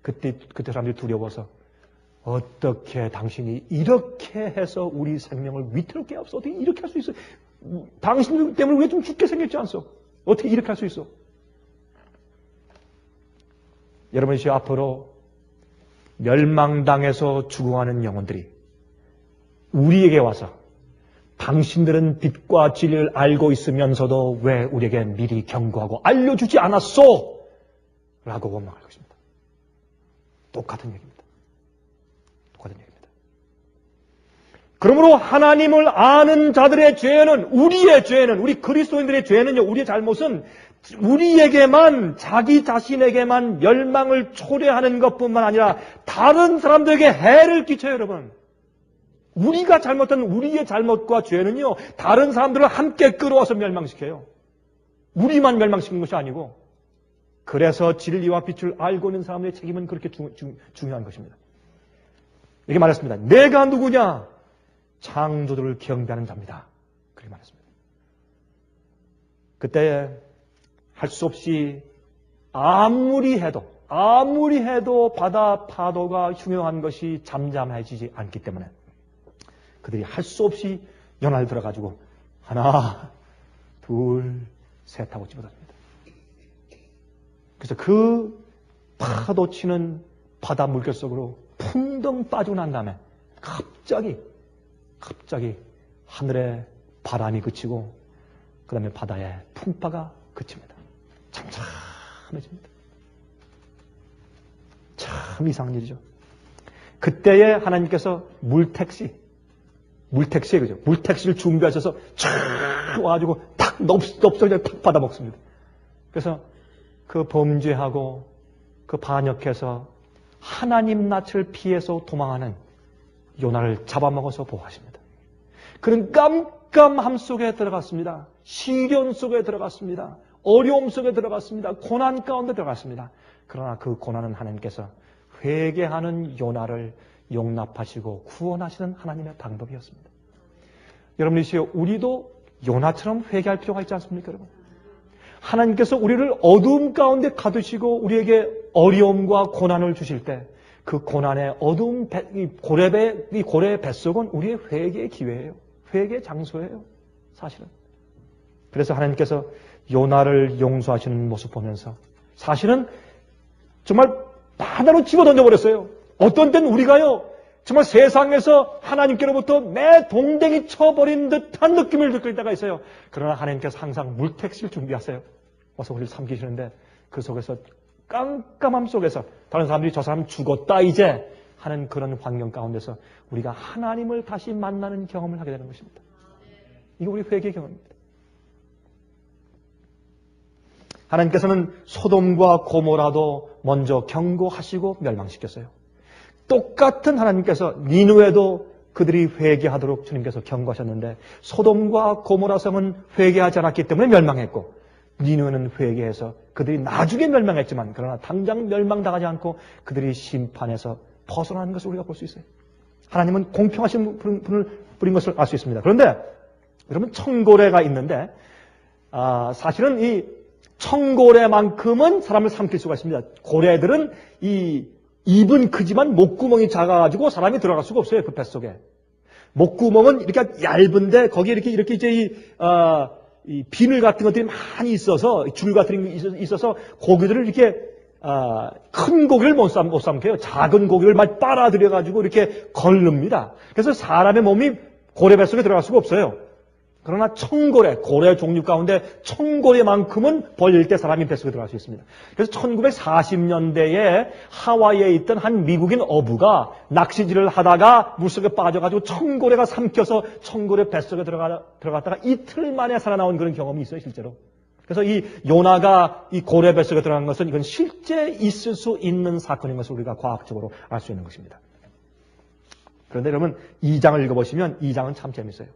그때 사람들이 두려워서 어떻게 당신이 이렇게 해서 우리 생명을 위태롭게 없어? 어떻게 이렇게 할 수 있어? 당신 때문에 왜 좀 죽게 생겼지 않소? 어떻게 이렇게 할 수 있어? 여러분이 앞으로 멸망당해서 죽어가는 영혼들이 우리에게 와서 당신들은 빛과 진리를 알고 있으면서도 왜 우리에게 미리 경고하고 알려주지 않았소? 라고 원망할 것입니다. 똑같은 얘기입니다. 똑같은 얘기입니다. 그러므로 하나님을 아는 자들의 죄는, 우리의 죄는, 우리 그리스도인들의 죄는요, 우리의 잘못은 우리에게만, 자기 자신에게만 멸망을 초래하는 것뿐만 아니라 다른 사람들에게 해를 끼쳐요, 여러분. 우리가 잘못한 우리의 잘못과 죄는요, 다른 사람들을 함께 끌어와서 멸망시켜요. 우리만 멸망시키는 것이 아니고, 그래서 진리와 빛을 알고 있는 사람의 책임은 그렇게 중요한 것입니다. 이렇게 말했습니다. 내가 누구냐? 창조주를 경배하는 자입니다. 그렇게 말했습니다. 그때 할 수 없이 아무리 해도 바다 파도가 흉흉한 것이 잠잠해지지 않기 때문에 그들이 할 수 없이 연화를 들어가지고 하나, 둘, 셋 하고 집어던집니다. 그래서 그 파도 치는 바다 물결 속으로 풍덩 빠지고 난 다음에 갑자기 하늘에 바람이 그치고 그 다음에 바다에 풍파가 그칩니다. 잠잠해집니다. 참 이상한 일이죠. 그때에 하나님께서 물택시에 그죠? 물택시를 준비하셔서 촥 와가지고 탁 넙석이 탁 받아먹습니다. 그래서 그 범죄하고 그 반역해서 하나님 낯을 피해서 도망하는 요나를 잡아먹어서 보호하십니다. 그는 깜깜함 속에 들어갔습니다. 시련 속에 들어갔습니다. 어려움 속에 들어갔습니다. 고난 가운데 들어갔습니다. 그러나 그 고난은 하나님께서 회개하는 요나를 용납하시고 구원하시는 하나님의 방법이었습니다. 여러분이시여, 우리도 요나처럼 회개할 필요가 있지 않습니까, 여러분? 하나님께서 우리를 어두움 가운데 가두시고 우리에게 어려움과 고난을 주실 때 그 고난의 어두운 이 고래의 뱃속은 우리의 회개의 기회예요. 회개의 장소예요, 사실은. 그래서 하나님께서 요나를 용서하시는 모습 보면서 사실은 정말 바다로 집어던져버렸어요. 어떤 때는 우리가요, 정말 세상에서 하나님께로부터 내 동댕이 쳐버린 듯한 느낌을 느낄 때가 있어요. 그러나 하나님께서 항상 물택시를 준비하세요. 와서 우리를 삼키시는데 그 속에서 깜깜함 속에서 다른 사람들이 저 사람 죽었다 이제 하는 그런 환경 가운데서 우리가 하나님을 다시 만나는 경험을 하게 되는 것입니다. 이게 우리 회개의 경험입니다. 하나님께서는 소돔과 고모라도 먼저 경고하시고 멸망시켰어요. 똑같은 하나님께서 니느웨도 그들이 회개하도록 주님께서 경고하셨는데 소돔과 고모라 성은 회개하지 않았기 때문에 멸망했고 니느웨는 회개해서 그들이 나중에 멸망했지만 그러나 당장 멸망당하지 않고 그들이 심판에서 벗어나는 것을 우리가 볼 수 있어요. 하나님은 공평하신 분인 것을 알 수 있습니다. 그런데 여러분, 청고래가 있는데 사실은 이 청고래만큼은 사람을 삼킬 수가 있습니다. 고래들은 이 입은 크지만 목구멍이 작아가지고 사람이 들어갈 수가 없어요. 그 뱃속에. 목구멍은 이렇게 얇은데 거기에 이렇게 이제 이 비늘 같은 것들이 많이 있어서 줄 같은 게 있어서 고기들을 이렇게 큰 고기를 못 삼켜요. 작은 고기를 막 빨아들여가지고 이렇게 걸릅니다. 그래서 사람의 몸이 고래 뱃속에 들어갈 수가 없어요. 그러나 청고래, 고래 종류 가운데 청고래만큼은 벌릴 때 사람이 뱃속에 들어갈 수 있습니다. 그래서 1940년대에 하와이에 있던 한 미국인 어부가 낚시질을 하다가 물속에 빠져가지고 청고래가 삼켜서 청고래 뱃속에 들어갔다가 이틀 만에 살아나온 그런 경험이 있어요, 실제로. 그래서 이 요나가 이 고래 뱃속에 들어간 것은 이건 실제 있을 수 있는 사건인 것을 우리가 과학적으로 알 수 있는 것입니다. 그런데 여러분, 2장을 읽어보시면 2장은 참 재밌어요.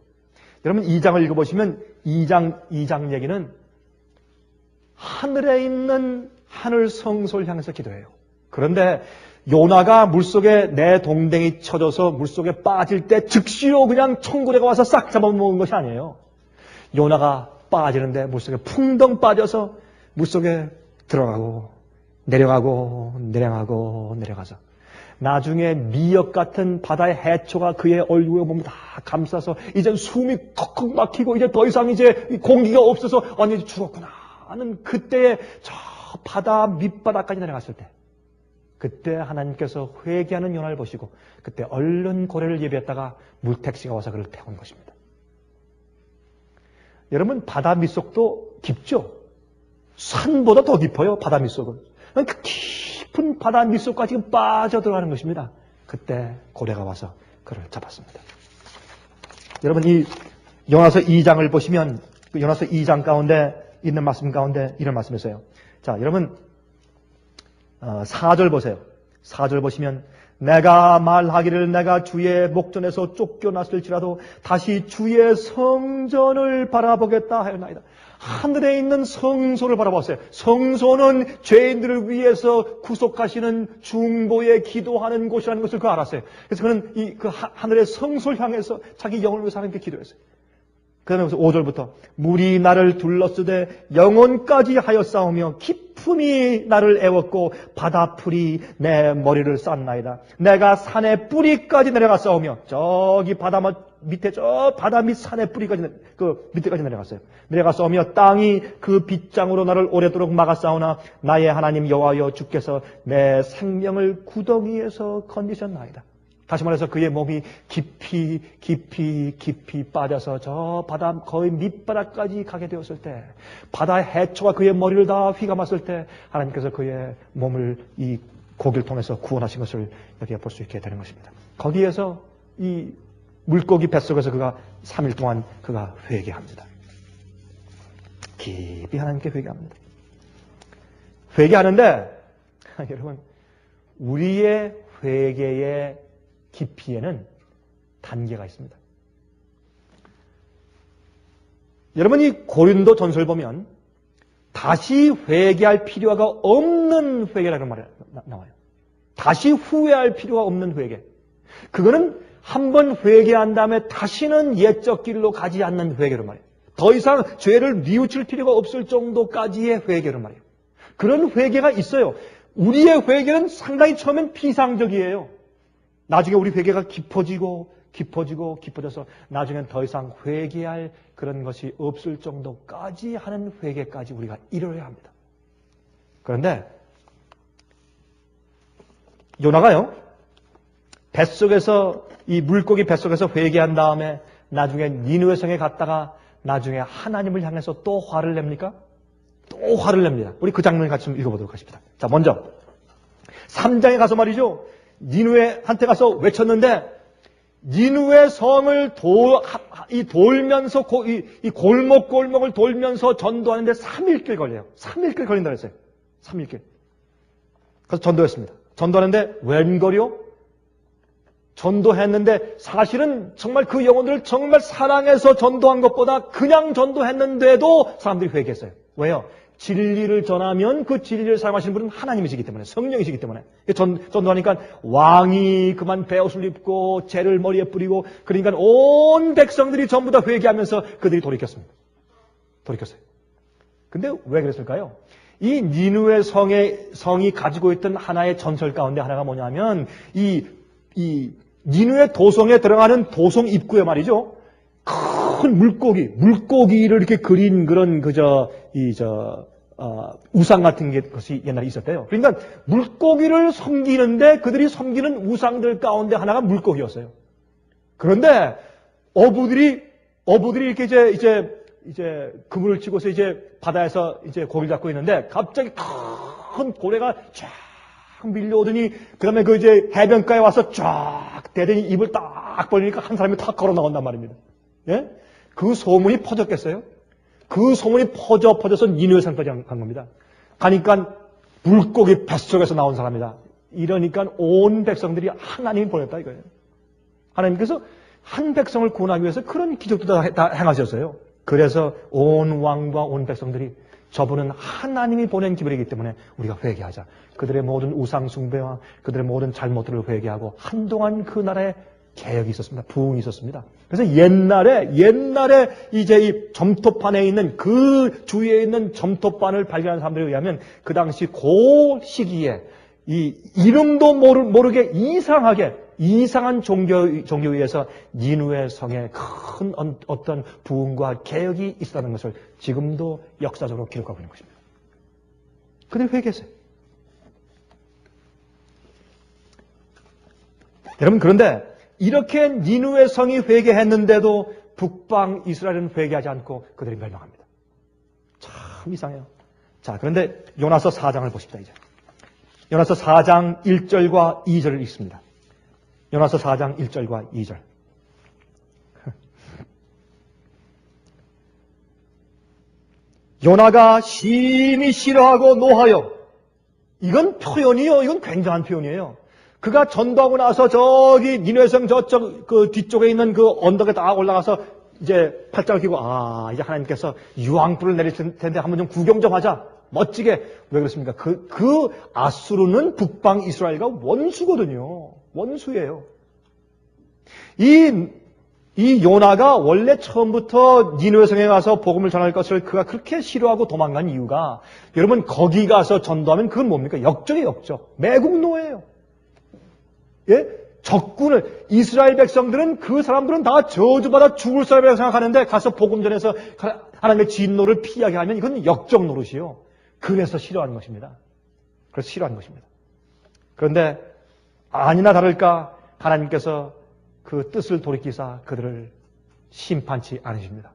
여러분, 2장을 읽어보시면 2장 얘기는 하늘에 있는 하늘 성소를 향해서 기도해요. 그런데 요나가 물속에 내 동댕이 쳐져서 물속에 빠질 때 즉시로 그냥 청고래가 와서 싹 잡아먹은 것이 아니에요. 요나가 빠지는데 물속에 풍덩 빠져서 물속에 들어가고 내려가고 내려가서 나중에 미역 같은 바다의 해초가 그의 얼굴에 몸을 다 감싸서 이제 숨이 턱턱 막히고 이제 더 이상 이제 공기가 없어서 완전히 죽었구나 하는 그때에 저 바다 밑바닥까지 내려갔을 때 그때 하나님께서 회개하는 요나를 보시고 그때 얼른 고래를 예비했다가 물택시가 와서 그를 태운 것입니다. 여러분, 바다 밑속도 깊죠? 산보다 더 깊어요, 바다 밑속은. 그 깊은 바다 밑속까지 빠져들어가는 것입니다. 그때 고래가 와서 그를 잡았습니다. 여러분, 이 요나서 2장을 보시면 그 요나서 2장 가운데 있는 말씀 가운데 이런 말씀이 있어요. 자, 여러분 4절 보세요. 4절 보시면 내가 말하기를 내가 주의 목전에서 쫓겨났을지라도 다시 주의 성전을 바라보겠다 하였나이다. 하늘에 있는 성소를 바라봤어요. 성소는 죄인들을 위해서 구속하시는 중보에 기도하는 곳이라는 것을 그 알았어요. 그래서 그는 그 하늘의 성소를 향해서 자기 영혼을 위해서 하나님께 기도했어요. 그러면서 5절부터 물이 나를 둘렀으되 영혼까지 하였사오며 깊음이 나를 애웠고 바다풀이 내 머리를 쌌나이다. 내가 산의 뿌리까지 내려갔사오며 저기 바다 밑에 저 바다 밑 산의 뿌리까지 그 밑에까지 내려갔어요. 내려갔사오며 땅이 그 빗장으로 나를 오래도록 막았사오나 나의 하나님 여호와여 주께서 내 생명을 구덩이에서 건지셨나이다. 다시 말해서 그의 몸이 깊이 빠져서 저 바다 거의 밑바닥까지 가게 되었을 때, 바다의 해초가 그의 머리를 다 휘감았을 때 하나님께서 그의 몸을 이 고기를 통해서 구원하신 것을 여기에 볼 수 있게 되는 것입니다. 거기에서 이 물고기 뱃속에서 그가 3일 동안 그가 회개합니다. 깊이 하나님께 회개합니다. 회개하는데 여러분, 우리의 회개의 깊이에는 단계가 있습니다. 여러분이 고린도 전서를 보면 다시 회개할 필요가 없는 회개라는 말이 나와요. 다시 후회할 필요가 없는 회개. 그거는 한번 회개한 다음에 다시는 옛적 길로 가지 않는 회개로 말이에요. 더 이상 죄를 뉘우칠 필요가 없을 정도까지의 회개로 말이에요. 그런 회개가 있어요. 우리의 회개는 상당히 처음엔 피상적이에요. 나중에 우리 회개가 깊어져서 나중엔 더 이상 회개할 그런 것이 없을 정도까지 하는 회개까지 우리가 이뤄야 합니다. 그런데 요나가요, 뱃속에서 이 물고기 뱃속에서 회개한 다음에 나중에 니느웨 성에 갔다가 나중에 하나님을 향해서 또 화를 냅니까? 또 화를 냅니다. 우리 그 장면을 같이 좀 읽어보도록 하십시다. 자, 먼저 3장에 가서 말이죠, 니느웨한테 가서 외쳤는데 니느웨 성을 돌면서 이 골목골목을 돌면서 전도하는데 3일길 걸려요. 3일길 걸린다 그랬어요. 3일길. 그래서 전도했습니다. 전도하는데 웬걸요? 전도했는데 사실은 정말 그 영혼들을 정말 사랑해서 전도한 것보다 그냥 전도했는데도 사람들이 회개했어요. 왜요? 진리를 전하면 그 진리를 사용하시는 분은 하나님이시기 때문에, 성령이시기 때문에. 전도하니까 왕이 그만 베옷을 입고 재를 머리에 뿌리고, 그러니까 온 백성들이 전부 다 회개하면서 그들이 돌이켰습니다. 돌이켰어요. 근데 왜 그랬을까요? 이 니느웨 성이 가지고 있던 하나의 전설 가운데 하나가 뭐냐면 이 니느웨 도성에 들어가는 도성 입구에 말이죠, 큰 물고기를 이렇게 그린 그런 우상 같은 것이 옛날에 있었대요. 그러니까 물고기를 섬기는데 그들이 섬기는 우상들 가운데 하나가 물고기였어요. 그런데 어부들이 이렇게 이제 그물을 치고서 이제 바다에서 이제 고기를 잡고 있는데 갑자기 큰 고래가 쫙 밀려오더니 그다음에 그 이제 해변가에 와서 쫙 대더니 입을 딱 벌리니까 한 사람이 탁 걸어 나온단 말입니다. 예? 그 소문이 퍼졌겠어요? 그 소문이 퍼져서 니느웨 성까지 간 겁니다. 가니까 물고기 뱃속에서 나온 사람이다. 이러니까 온 백성들이 하나님이 보냈다 이거예요. 하나님께서 한 백성을 구원하기 위해서 그런 기적도 다 행하셨어요. 그래서 온 왕과 온 백성들이 저분은 하나님이 보낸 기별이기 때문에 우리가 회개하자. 그들의 모든 우상 숭배와 그들의 모든 잘못들을 회개하고 한동안 그 나라에 개혁이 있었습니다. 부흥이 있었습니다. 그래서 옛날에 이제 이 점토판에 있는 그 주위에 있는 점토판을 발견한 사람들에 의하면 그 당시 그 시기에 이 이름도 모르게 이상한 종교에 의해서 니느웨 성에 큰 어떤 부흥과 개혁이 있었다는 것을 지금도 역사적으로 기록하고 있는 것입니다. 그들이 회개했어요. 여러분, 그런데 이렇게 니느웨 성이 회개했는데도 북방 이스라엘은 회개하지 않고 그들이 멸망합니다. 참 이상해요. 자, 그런데 요나서 4장을 보십시다. 이제 요나서 4장 1절과 2절을 읽습니다. 요나서 4장 1절과 2절. 요나가 심히 싫어하고 노하여. 이건 표현이요. 이건 굉장한 표현이에요. 그가 전도하고 나서 저기 니느웨 성 저쪽 그 뒤쪽에 있는 그 언덕에 딱 올라가서 이제 팔짱을 끼고 이제 하나님께서 유황불을 내릴 텐데 한번 좀 구경 좀 하자. 멋지게. 왜 그렇습니까? 그 아수르는 북방 이스라엘과 원수거든요. 원수예요. 이 요나가 원래 처음부터 니느웨 성에 가서 복음을 전할 것을 그가 그렇게 싫어하고 도망간 이유가, 여러분 거기 가서 전도하면 그건 뭡니까? 역적이에요, 역적. 매국노예요. 예? 적군을, 이스라엘 백성들은 그 사람들은 다 저주받아 죽을 사람이라고 생각하는데 가서 복음 전해서 하나님의 진노를 피하게 하면 이건 역적 노릇이요. 그래서 싫어하는 것입니다. 그래서 싫어하는 것입니다. 그런데 아니나 다를까 하나님께서 그 뜻을 돌이키사 그들을 심판치 않으십니다.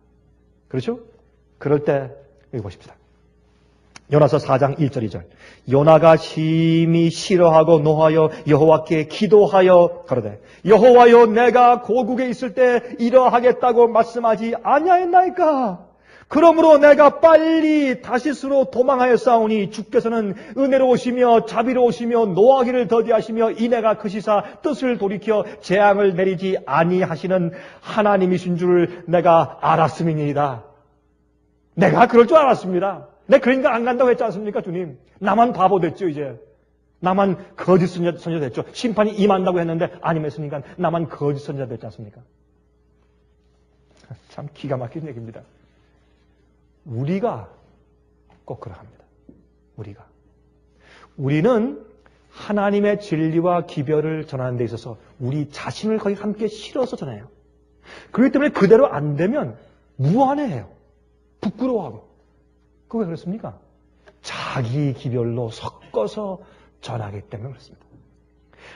그렇죠? 그럴 때 여기 보십시다. 요나서 4장 1절 2절. 요나가 심히 싫어하고 노하여 여호와께 기도하여 가로되 여호와여, 내가 고국에 있을 때 이러하겠다고 말씀하지 아니하였나이까? 그러므로 내가 빨리 다시스로 도망하였사오니 주께서는 은혜로우시며 자비로우시며 노하기를 더디하시며 인애가 크시사 뜻을 돌이켜 재앙을 내리지 아니하시는 하나님이신 줄 내가 알았음이니이다. 내가 그럴 줄 알았습니다. 내 그러니까 안 간다고 했지 않습니까, 주님? 나만 바보 됐죠, 이제. 나만 거짓 선지자 됐죠. 심판이 임한다고 했는데 안 임했으니까 나만 거짓 선지자 됐지 않습니까? 참 기가 막힌 얘기입니다. 우리가 꼭 그러합니다. 우리는 하나님의 진리와 기별을 전하는 데 있어서 우리 자신을 거기 함께 실어서 전해요. 그렇기 때문에 그대로 안 되면 무안해해요. 부끄러워하고. 그거 왜 그렇습니까? 자기 기별로 섞어서 전하기 때문에 그렇습니다.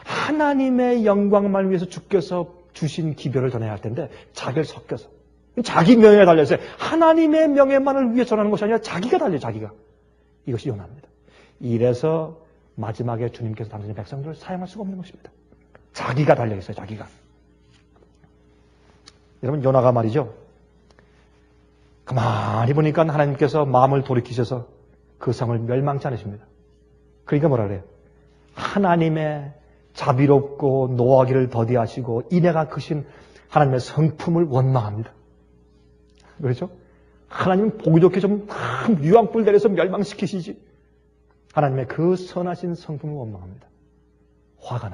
하나님의 영광만 위해서 주께서 주신 기별을 전해야 할 텐데 자기를 섞여서 자기 명예에 달려서 하나님의 명예만을 위해 전하는 것이 아니라 자기가 달려요. 자기가. 이것이 요나입니다. 이래서 마지막에 주님께서 당신의 백성들을 사용할 수가 없는 것입니다. 자기가 달려있어요. 자기가. 여러분 요나가 말이죠. 가만히 보니까 하나님께서 마음을 돌이키셔서 그 성을 멸망치 않으십니다. 그러니까 뭐라 그래요? 하나님의 자비롭고 노하기를 더디하시고 인애가 크신 하나님의 성품을 원망합니다. 그렇죠? 하나님은 보기 좋게 좀 유황불 내려서 멸망시키시지. 하나님의 그 선하신 성품을 원망합니다. 화가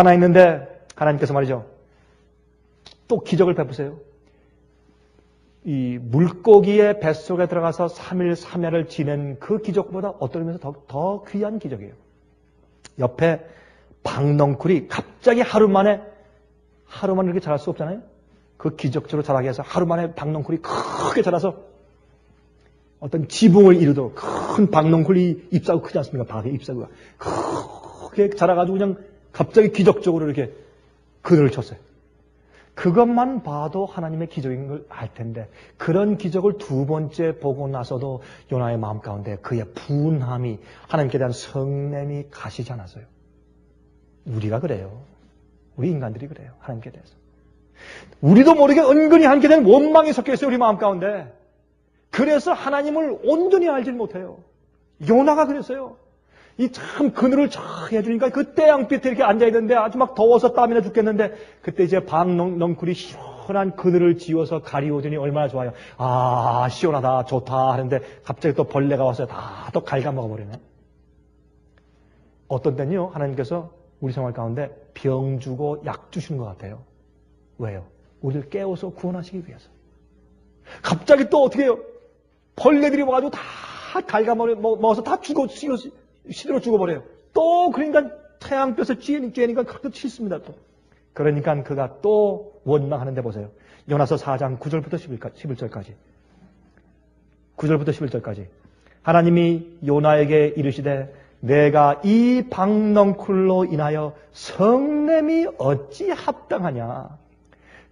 나 있는데 하나님께서 말이죠. 또 기적을 베푸세요. 이 물고기의 뱃속에 들어가서 3일 3夜를 지낸 그 기적보다 어떤 의미에서 더 귀한 기적이에요. 옆에 박넝쿨이 갑자기 하루 만에 이렇게 자랄 수 없잖아요. 그 기적적으로 자라게 해서 하루 만에 박넝쿨이 크게 자라서 어떤 지붕을 이루도록 큰 박넝쿨이 잎사구 크지 않습니까? 박의 잎사구가 크게 자라가지고 그냥 갑자기 기적적으로 이렇게 그늘을 쳤어요. 그것만 봐도 하나님의 기적인 걸 알 텐데 그런 기적을 두 번째 보고 나서도 요나의 마음 가운데 그의 분함이 하나님께 대한 성냄이 가시지 않았어요. 우리가 그래요. 우리 인간들이 그래요. 하나님께 대해서. 우리도 모르게 은근히 하나님께 대한 원망이 섞여 있어요. 우리 마음 가운데. 그래서 하나님을 온전히 알지 못해요. 요나가 그랬어요. 이 참 그늘을 쫙 해주니까 그 태양빛에 이렇게 앉아있는데 아주 막 더워서 땀이 나 죽겠는데 그때 이제 박넝쿨이 시원한 그늘을 지어서 가리워주니 얼마나 좋아요. 아 시원하다 좋다 하는데 갑자기 또 벌레가 와서 다 또 갉아먹어버리네. 어떤 때는요 하나님께서 우리 생활 가운데 병 주고 약 주시는 것 같아요. 왜요? 우리를 깨워서 구원하시기 위해서. 갑자기 또 어떻게 해요? 벌레들이 와가지고 다 갉아먹어서 다 시들어 죽어버려요. 또 그러니까 태양볕을 쬐니까 그렇게 싫습니다. 또. 그러니까 그가 또 원망하는데 보세요. 요나서 4장 9절부터 11절까지. 9절부터 11절까지. 하나님이 요나에게 이르시되 내가 이 박넝쿨로 인하여 성냄이 어찌 합당하냐.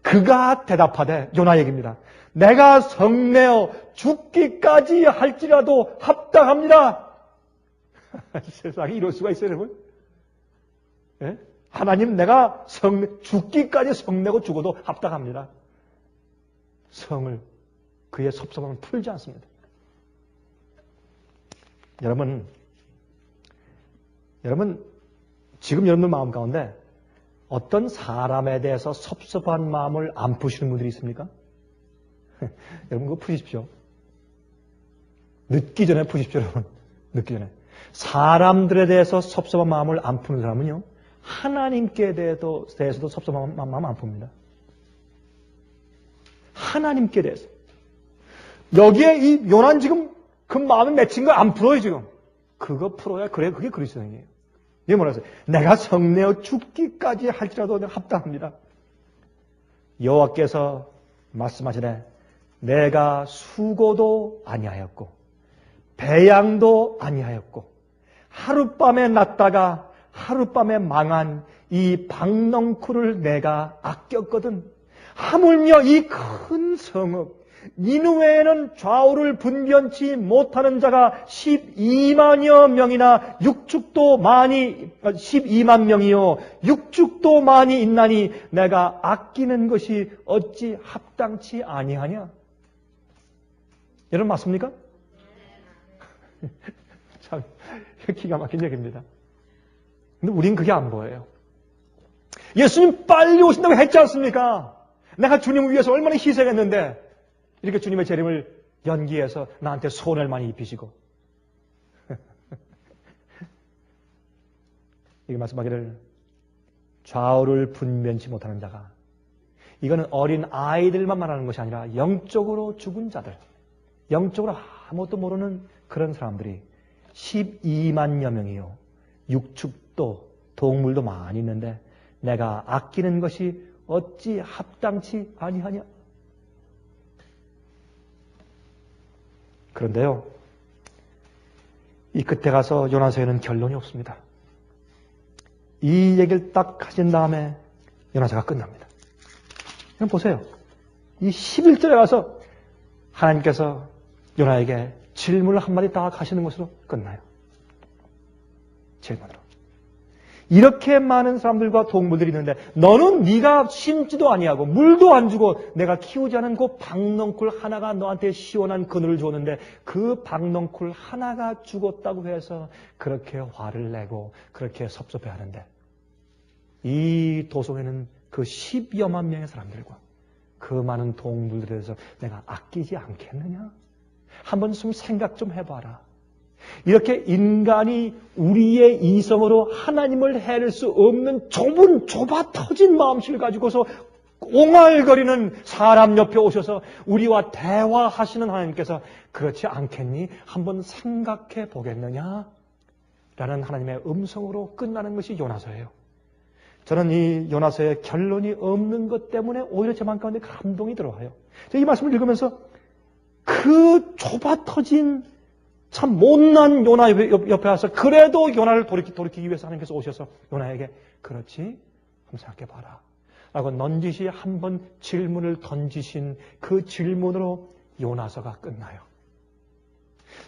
그가 대답하되 요나 얘기입니다. 내가 성내어 죽기까지 할지라도 합당합니다. 세상에 이럴 수가 있어요, 여러분? 예? 하나님 내가 죽기까지 성내고 죽어도 합당합니다. 성을 그의 섭섭함을 풀지 않습니다. 여러분 지금 여러분들 마음 가운데 어떤 사람에 대해서 섭섭한 마음을 안 푸시는 분들이 있습니까? 여러분 그거 푸십시오. 늦기 전에 푸십시오, 여러분. 늦기 전에. 사람들에 대해서 섭섭한 마음을 안 푸는 사람은요, 하나님께 대해서도 섭섭한 마음 안 풉니다. 하나님께 대해서. 여기에 이 요나는 지금 그 마음에 맺힌 거 안 풀어요, 지금. 그거 풀어야 그게 그리스도인이에요. 이게 뭐라 했어요? 내가 성내어 죽기까지 할지라도 내가 합당합니다. 여호와께서 말씀하시네. 내가 수고도 아니하였고 배양도 아니하였고 하룻밤에 났다가 하룻밤에 망한 이 박넝쿨을 내가 아꼈거든. 하물며 이 큰 성읍, 니느웨에는 좌우를 분변치 못하는 자가 12만여 명이나 육축도 많이 12만 명이요 육축도 많이 있나니 내가 아끼는 것이 어찌 합당치 아니하냐? 여러분 맞습니까? 참 기가 막힌 얘기입니다. 근데 우린 그게 안 보여요. 예수님 빨리 오신다고 했지 않습니까? 내가 주님을 위해서 얼마나 희생했는데 이렇게 주님의 재림을 연기해서 나한테 손해를 많이 입히시고 이게 말씀하기를 좌우를 분변치 못하는 자가 이거는 어린 아이들만 말하는 것이 아니라 영적으로 죽은 자들 영적으로 아무것도 모르는 그런 사람들이 12만여 명이요 육축도 동물도 많이 있는데 내가 아끼는 것이 어찌 합당치 아니하냐? 그런데요, 이 끝에 가서 요나서에는 결론이 없습니다. 이 얘기를 딱 하신 다음에 요나서가 끝납니다. 그럼 보세요. 이 11절에 가서 하나님께서 요나에게 질문을 한마디 딱 하시는 것으로 끝나요. 질문으로. 이렇게 많은 사람들과 동물들이 있는데 너는 네가 심지도 아니하고 물도 안 주고 내가 키우지 않은 그 박넝쿨 하나가 너한테 시원한 그늘을 줬는데 그 박넝쿨 하나가 죽었다고 해서 그렇게 화를 내고 그렇게 섭섭해하는데 이 도성에는 그 10여만 명의 사람들과 그 많은 동물들에 대해서 내가 아끼지 않겠느냐? 한번 좀 생각 좀 해봐라. 이렇게 인간이 우리의 이성으로 하나님을 해낼 수 없는 좁아 터진 마음씨를 가지고서 옹알거리는 사람 옆에 오셔서 우리와 대화하시는 하나님께서 그렇지 않겠니? 한번 생각해 보겠느냐? 라는 하나님의 음성으로 끝나는 것이 요나서예요. 저는 이 요나서의 결론이 없는 것 때문에 오히려 제 마음 가운데 감동이 들어와요. 이 말씀을 읽으면서 그 좁아 터진 참 못난 요나 옆에 와서 그래도 요나를 돌이키기 위해서 하나님께서 오셔서 요나에게 그렇지? 한번 생각해봐라. 라고 넌지시 한번 질문을 던지신 그 질문으로 요나서가 끝나요.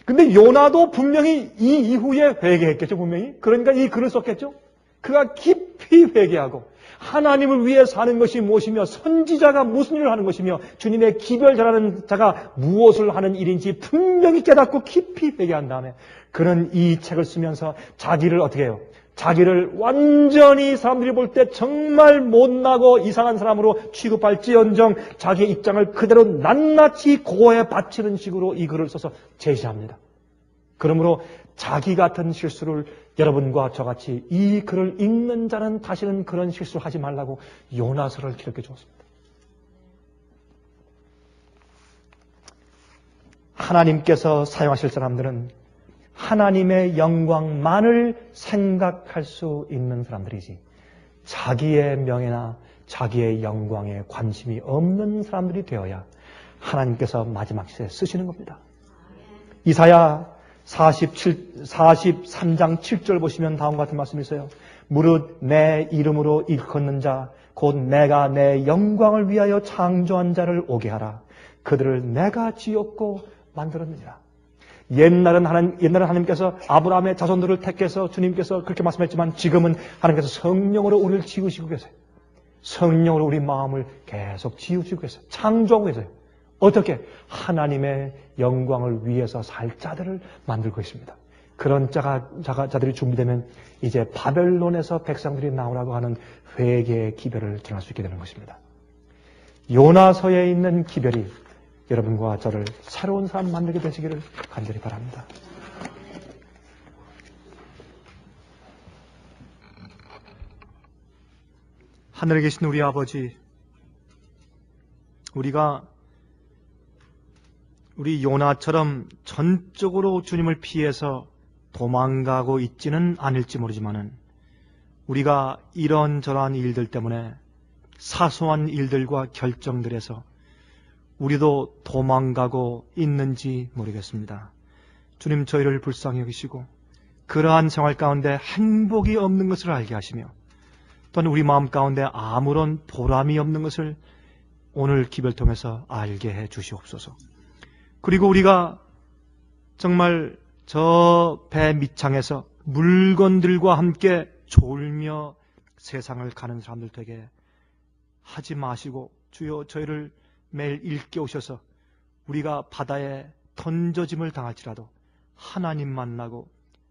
근데 요나도 분명히 이 이후에 회개했겠죠, 분명히. 그러니까 이 글을 썼겠죠. 그가 깊이 회개하고 하나님을 위해 사는 것이 무엇이며 선지자가 무슨 일을 하는 것이며 주님의 기별 전하는 자가 무엇을 하는 일인지 분명히 깨닫고 깊이 회개한 다음에 그는 이 책을 쓰면서 자기를 어떻게 해요? 자기를 완전히 사람들이 볼 때 정말 못나고 이상한 사람으로 취급할지언정 자기의 입장을 그대로 낱낱이 고해 바치는 식으로 이 글을 써서 제시합니다. 그러므로 자기 같은 실수를 여러분과 저같이 이 글을 읽는 자는 다시는 그런 실수를 하지 말라고 요나서를 기록해 주었습니다. 하나님께서 사용하실 사람들은 하나님의 영광만을 생각할 수 있는 사람들이지 자기의 명예나 자기의 영광에 관심이 없는 사람들이 되어야 하나님께서 마지막 시대에 쓰시는 겁니다. 이사야 43장 7절 보시면 다음과 같은 말씀이 있어요. 무릇 내 이름으로 일컫는 자 곧 내가 내 영광을 위하여 창조한 자를 오게 하라. 그들을 내가 지었고 만들었느니라. 옛날은 하나님께서 아브라함의 자손들을 택해서 주님께서 그렇게 말씀했지만 지금은 하나님께서 성령으로 우리를 지으시고 계세요. 성령으로 우리 마음을 계속 지으시고 계세요. 창조하고 계세요. 어떻게? 하나님의 영광을 위해서 살 자들을 만들고 있습니다. 그런 자들이 준비되면 이제 바벨론에서 백성들이 나오라고 하는 회개의 기별을 전할 수 있게 되는 것입니다. 요나서에 있는 기별이 여러분과 저를 새로운 사람 만들게 되시기를 간절히 바랍니다. 하늘에 계신 우리 아버지, 우리 요나처럼 전적으로 주님을 피해서 도망가고 있지는 않을지 모르지만은 우리가 이런저런 일들 때문에 사소한 일들과 결정들에서 우리도 도망가고 있는지 모르겠습니다. 주님 저희를 불쌍히 여기시고 그러한 생활 가운데 행복이 없는 것을 알게 하시며 또한 우리 마음 가운데 아무런 보람이 없는 것을 오늘 기별 통해서 알게 해 주시옵소서. 그리고 우리가 정말 저 배 밑창에서 물건들과 함께 졸며 세상을 가는 사람들 되게 하지 마시고 주여 저희를 매일 일깨우셔서 우리가 바다에 던져짐을 당할지라도 하나님 만나고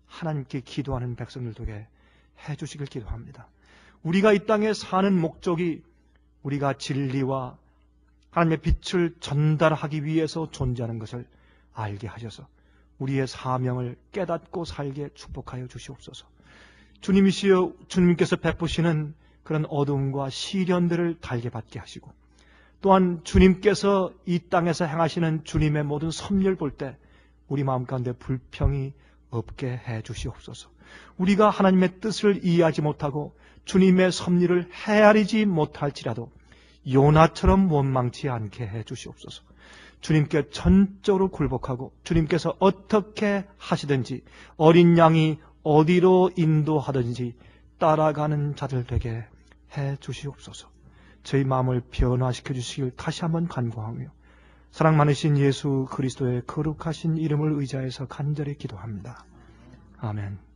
하나님께 기도하는 백성들 되게 해주시길 기도합니다. 우리가 이 땅에 사는 목적이 우리가 진리와 하나님의 빛을 전달하기 위해서 존재하는 것을 알게 하셔서 우리의 사명을 깨닫고 살게 축복하여 주시옵소서. 주님이시여 주님께서 베푸시는 그런 어둠과 시련들을 달게 받게 하시고 또한 주님께서 이 땅에서 행하시는 주님의 모든 섭리를 볼 때 우리 마음 가운데 불평이 없게 해 주시옵소서. 우리가 하나님의 뜻을 이해하지 못하고 주님의 섭리를 헤아리지 못할지라도 요나처럼 원망치 않게 해 주시옵소서. 주님께 전적으로 굴복하고 주님께서 어떻게 하시든지 어린 양이 어디로 인도하든지 따라가는 자들 되게 해 주시옵소서. 저희 마음을 변화시켜 주시길 다시 한번 간구하며 사랑 많으신 예수 그리스도의 거룩하신 이름을 의지하여서 간절히 기도합니다. 아멘.